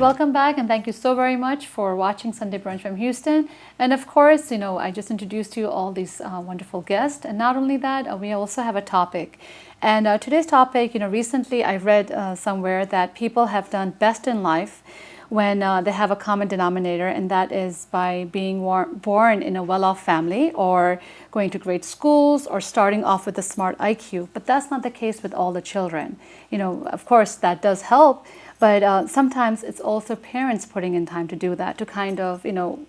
welcome back, and thank you so very much for watching Sunday Brunch from Houston. And of course, I just introduced to you all these wonderful guests, and not only that, we also have a topic. And today's topic, recently I read somewhere that people have done best in life when they have a common denominator, and that is by being born in a well-off family or going to great schools or starting off with a smart IQ. But that's not the case with all the children. Of course, that does help, but sometimes it's also parents putting in time to do that, to kind of,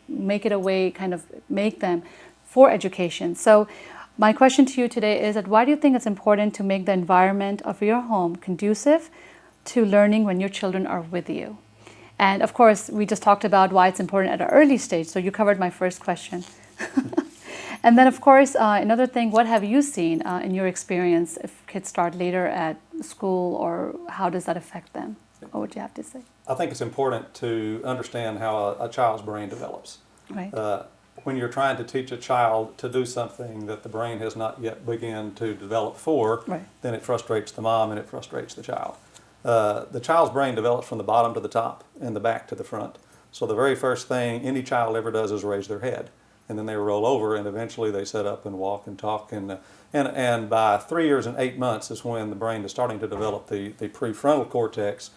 make it a way, kind of make them for education. So my question to you today is that why do you think it's important to make the environment of your home conducive to learning when your children are with you? And of course, we just talked about why it's important at an early stage. So you covered my first question. And then, of course, another thing, what have you seen in your experience if kids start later at school, or how does that affect them? What would you have to say? I think it's important to understand how a child's brain develops. Right. When you're trying to teach a child to do something that the brain has not yet begun to develop for, Right. then it frustrates the mom and it frustrates the child. The child's brain develops from the bottom to the top and the back to the front. So the very first thing any child ever does is raise their head. And then they roll over, and eventually they sit up and walk and talk. And by 3 years and 8 months is when the brain is starting to develop the prefrontal cortex,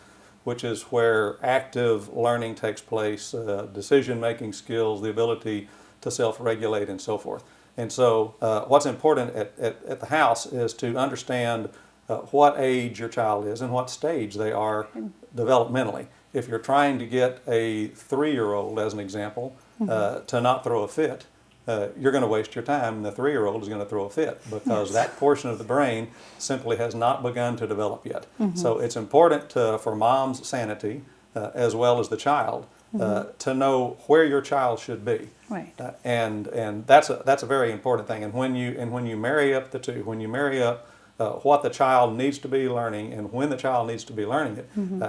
which is where active learning takes place, decision-making skills, the ability to self-regulate, and so forth. And so what's important at the house is to understand what age your child is and what stage they are developmentally. If you're trying to get a 3-year-old, as an example, to not throw a fit, you're going to waste your time, and the 3-year-old is going to throw a fit because that portion of the brain simply has not begun to develop yet. So it's important for mom's sanity as well as the child to know where your child should be. Right. And that's a very important thing. And when you marry up the two, when you marry up what the child needs to be learning and when the child needs to be learning it,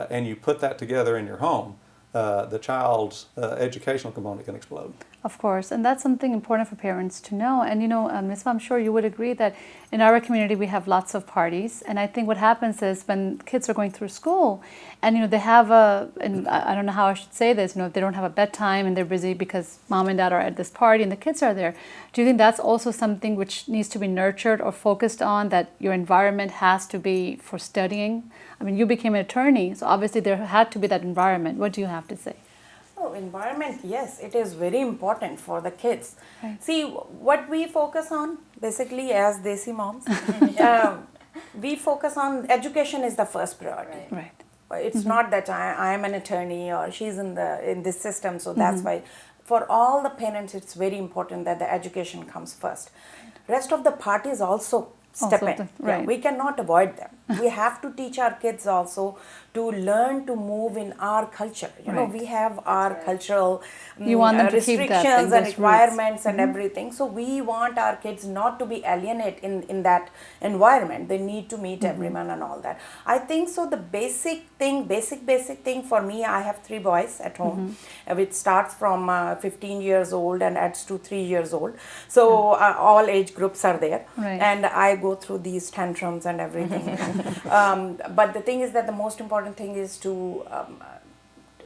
and you put that together in your home, the child's educational component can explode. Of course, and that's something important for parents to know. And Ms. I'm sure you would agree that in our community we have lots of parties, and I think what happens is when kids are going through school, and they have and I don't know how I should say this, if they don't have a bedtime and they're busy because mom and dad are at this party and the kids are there, do you think that's also something which needs to be nurtured or focused on, that your environment has to be for studying? I mean, you became an attorney, so obviously there had to be that environment. What do you have to say? Oh, environment, yes, it is very important for the kids. Right. See, what we focus on, basically as Desi moms, we focus on education is the first priority. Right. It's not that I am an attorney or she's in this system, so that's why. For all the parents, it's very important that the education comes first. Rest of the parties also step in. Right. We cannot avoid them. We have to teach our kids also to learn to move in our culture. We have our cultural restrictions and requirements and everything. So we want our kids not to be alienate in that environment. They need to meet everyone and all that. I think so. The basic thing for me, I have 3 boys at home, which starts from 15 years old and adds to 3 years old. So all age groups are there. Right. And I go through these tantrums and everything. But the thing is that the most important thing is to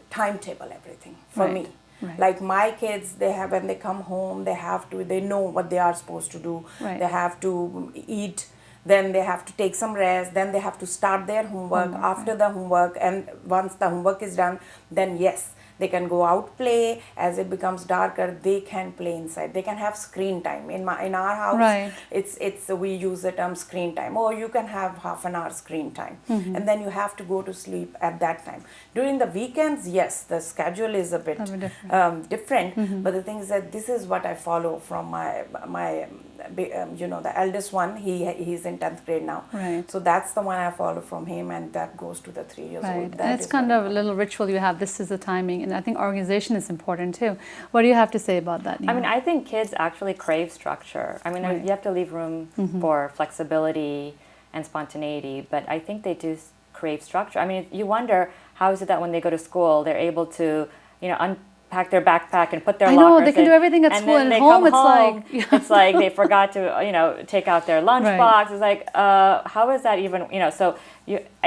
timetable everything for me. Right. Like my kids, when they come home, they know what they are supposed to do. Right. They have to eat, then they have to take some rest, then they have to start their homework. After the homework, and once the homework is done, then yes, they can go out, play. As it becomes darker, they can play inside. They can have screen time. In our house, right. it's we use the term screen time. Or you can have half an hour screen time, and then you have to go to sleep at that time. During the weekends, yes, the schedule is a bit different. But the thing is that this is what I follow from my the eldest one. He's in 10th grade now. Right. So that's the one I follow from him, and that goes to the 3 years old. And it's kind of a little ritual you have. This is the timing, and I think organization is important too. What do you have to say about that, Nina? I mean, I think kids actually crave structure. I mean, you have to leave room for flexibility and spontaneity, but I think they do crave structure. I mean, you wonder, how is it that when they go to school, they're able to, pack their backpack and put their I know, lockers they can in, do everything at and school, then and they at home come it's home, like it's like they forgot to take out their lunchbox. It's like how is that even so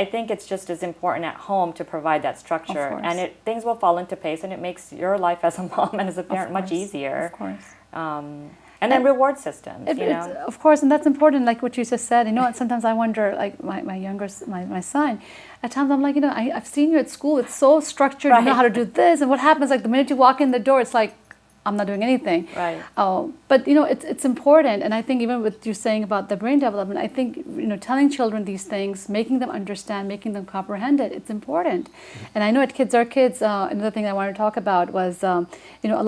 I think it's just as important at home to provide that structure, and things will fall into place, and it makes your life as a mom and as a parent much easier. Of course. And then reward systems, of course, and that's important, like what you just said. Sometimes I wonder, like my son, at times I'm like, I've seen you at school, it's so structured, you know how to do this, and what happens, like the minute you walk in the door, it's like, I'm not doing anything. Right. But it's important, and I think even with you saying about the brain development, I think telling children these things, making them understand, making them comprehend it, it's important. And I know at Kids Are Kids, another thing I wanted to talk about was a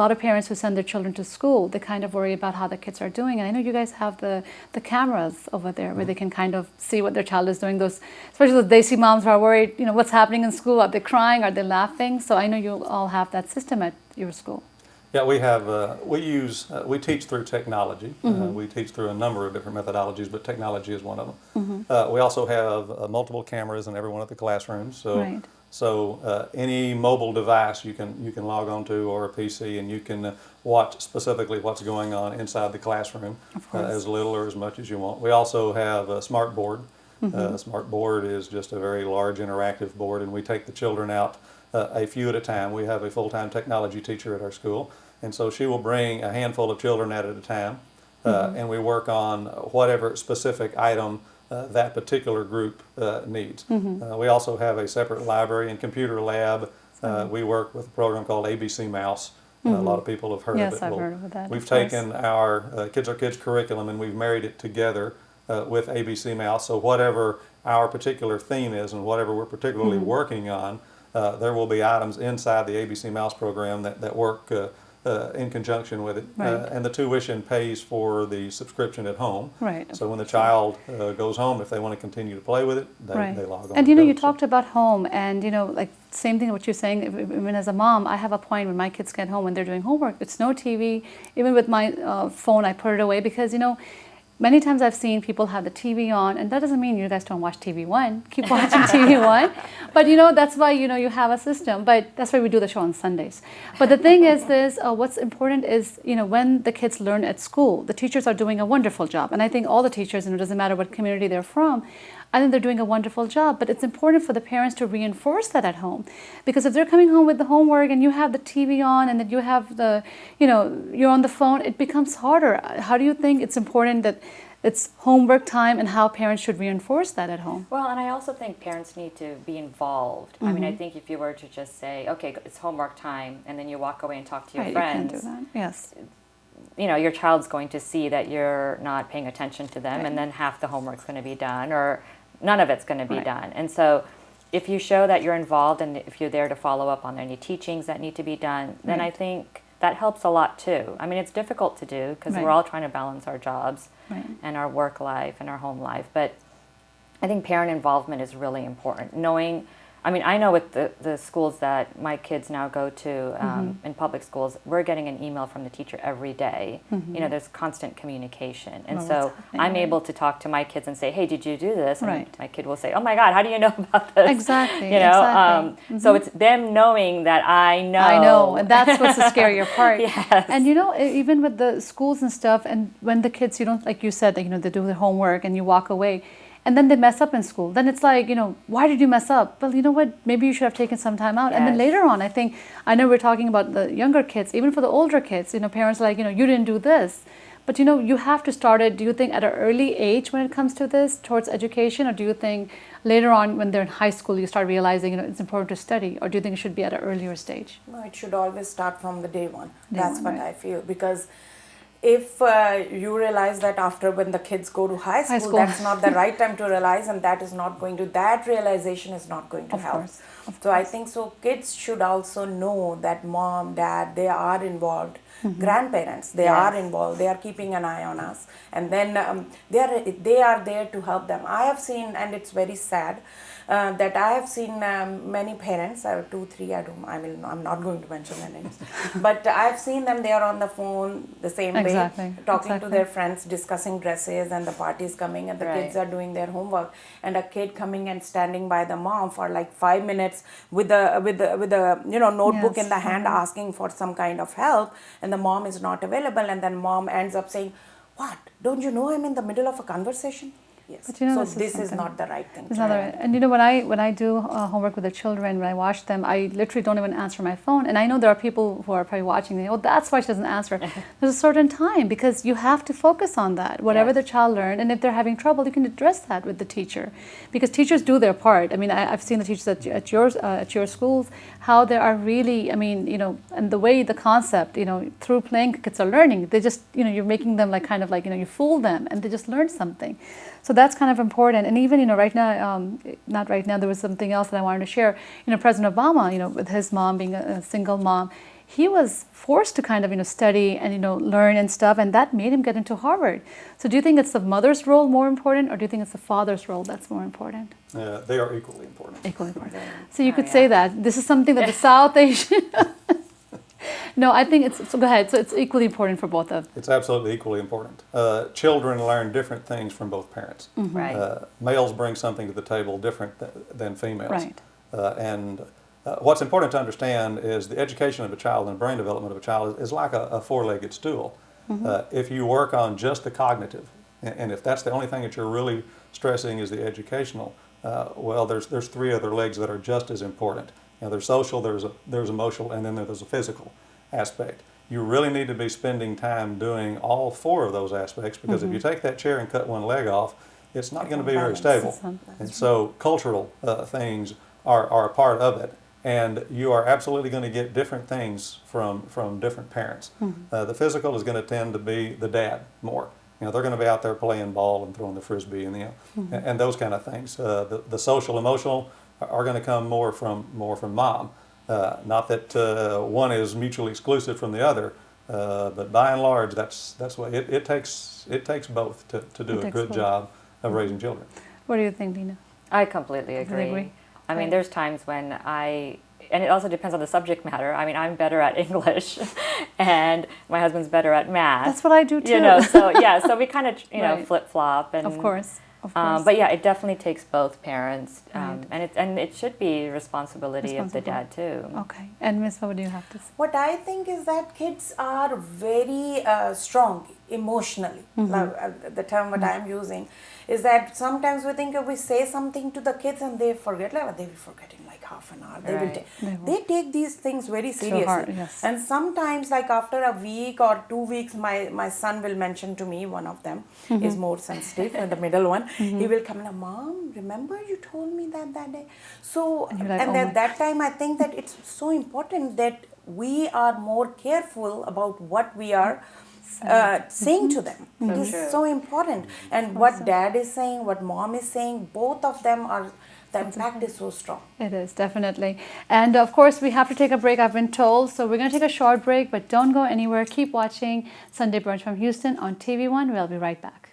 lot of parents who send their children to school, they kind of worry about how the kids are doing. And I know you guys have the cameras over there where they can kind of see what their child is doing. Those, especially those Desi moms who are worried, what's happening in school. Are they crying? Are they laughing? So I know you all have that system at your school. Yeah, we have. We teach through technology. We teach through a number of different methodologies, but technology is one of them. We also have multiple cameras in every one of the classrooms. So, any mobile device you can log onto, or a PC, and you can watch specifically what's going on inside the classroom, as little or as much as you want. We also have a smart board. A smart board is just a very large interactive board, and we take the children out a few at a time. We have a full-time technology teacher at our school, and so she will bring a handful of children at a time, and we work on whatever specific item that particular group needs. We also have a separate library and computer lab. We work with a program called ABC Mouse. A lot of people have heard of it. Yes, I've heard of that. We've taken our Kids Are Kids curriculum and we've married it together with ABC Mouse. So whatever our particular theme is and whatever we're particularly working on, there will be items inside the ABC Mouse program that work in conjunction with it. And the tuition pays for the subscription at home. Right. So when the child goes home, if they want to continue to play with it, they log on. And you talked about home, and like same thing what you're saying. Even as a mom, I have a point when my kids get home when they're doing homework. It's no TV. Even with my phone, I put it away because many times I've seen people have the TV on, and that doesn't mean you guys don't watch TV One. Keep watching TV One. But that's why you have a system. But that's why we do the show on Sundays. But the thing is this, what's important is, when the kids learn at school, the teachers are doing a wonderful job. And I think all the teachers, it doesn't matter what community they're from, I think they're doing a wonderful job. But it's important for the parents to reinforce that at home. Because if they're coming home with the homework and you have the TV on and then you have you're on the phone, it becomes harder. How do you think it's important that it's homework time, and how parents should reinforce that at home? Well, and I also think parents need to be involved. I mean, I think if you were to just say, okay, it's homework time, and then you walk away and talk to your friends. You can't do that. Yes. Your child's going to see that you're not paying attention to them, and then half the homework's going to be done, or none of it's going to be done. And so if you show that you're involved, and if you're there to follow up on any teachings that need to be done, then I think that helps a lot too. I mean, it's difficult to do because we're all trying to balance our jobs and our work life and our home life. But I think parent involvement is really important. I know with the schools that my kids now go to in public schools, we're getting an email from the teacher every day. There's constant communication. And so I'm able to talk to my kids and say, hey, did you do this? And my kid will say, oh my God, how do you know about this? Exactly. So it's them knowing that I know. I know, and that's what's the scarier part. Yes. And even with the schools and stuff, and when the kids, like you said, they do their homework and you walk away, and then they mess up in school. Then it's like, why did you mess up? Well, you know what? Maybe you should have taken some time out. Yes. And then later on, I know we're talking about the younger kids, even for the older kids, parents are like, you didn't do this. But, you have to start it, do you think, at an early age when it comes to this, towards education? Or do you think later on when they're in high school, you start realizing, it's important to study? Or do you think it should be at an earlier stage? No, it should always start from the day one. That's what I feel. Because if you realize that after when the kids go to high school, that's not the right time to realize, and that realization is not going to help. So I think kids should also know that mom, dad, they are involved. Grandparents, they are involved. They are keeping an eye on us, and then they are there to help them. I have seen, and it's very sad, that I have seen many parents, 2, 3, I'm not going to mention their names, but I've seen them, they are on the phone the same way, talking to their friends, discussing dresses, and the party's coming, and the kids are doing their homework, and a kid coming and standing by the mom for like 5 minutes with a notebook in the hand, asking for some kind of help, and the mom is not available, and then mom ends up saying, "What? Don't you know I'm in the middle of a conversation?" Yes. But you know, so this is not the right thing. It's not the right. And you know, when I do homework with the children, when I watch them, I literally don't even answer my phone. And I know there are people who are probably watching. They go, "Oh, that's why she doesn't answer." There's a certain time because you have to focus on that. Whatever the child learned, and if they're having trouble, you can address that with the teacher, because teachers do their part. I mean, I've seen the teachers at your schools, how they are really. I mean, you know, and the way the concept, you know, through playing, kids are learning. They just, you know, you're making them like kind of like, you know, you fool them, and they just learn something. So that's kind of important. And even, you know, right now, not right now, there was something else that I wanted to share. You know, President Obama, you know, with his mom being a single mom, he was forced to kind of, you know, study and, you know, learn and stuff, and that made him get into Harvard. So do you think it's the mother's role more important, or do you think it's the father's role that's more important? They are equally important. Equally important. So you could say that. This is something that the South Asian... No, I think it's, so go ahead. So it's equally important for both of them. It's absolutely equally important. Children learn different things from both parents. Mm-hmm. Right. Males bring something to the table different than females. Right. And what's important to understand is the education of a child and brain development of a child is like a four-legged stool. Mm-hmm. If you work on just the cognitive, and if that's the only thing that you're really stressing is the educational, well, there's three other legs that are just as important. You know, there's social, there's emotional, and then there's a physical aspect. You really need to be spending time doing all four of those aspects, because if you take that chair and cut one leg off, it's not going to be very stable. And so cultural things are a part of it, and you are absolutely going to get different things from different parents. The physical is going to tend to be the dad more. You know, they're going to be out there playing ball and throwing the frisbee and and those kind of things. The social, emotional are going to come more from mom. Not that one is mutually exclusive from the other, but by and large, that's what it takes both to do a good job of raising children. What do you think, Dina? I completely agree. I mean, there's times when and it also depends on the subject matter. I mean, I'm better at English, and my husband's better at math. That's what I do too. You know, so yeah, so we kind of flip flop. And of course. But yeah, it definitely takes both parents, and it should be responsibility of the dad too. Okay, and Miss, what do you have to say? What I think is that kids are very strong emotionally. The term what I am using is that sometimes we think if we say something to the kids and they forget, like they will forget in like half an hour. They take these things very seriously. And sometimes, like after a week or 2 weeks, my son will mention to me, one of them is more sensitive, and the middle one, he will come and, "Mom, remember you told me that day?" So, and at that time, I think that it's so important that we are more careful about what we are saying to them. It is so important. And what dad is saying, what mom is saying, both of them are, the impact is so strong. It is, definitely. And of course, we have to take a break, I've been told. So we're going to take a short break, but don't go anywhere. Keep watching Sunday Brunch from Houston on TV1. We'll be right back.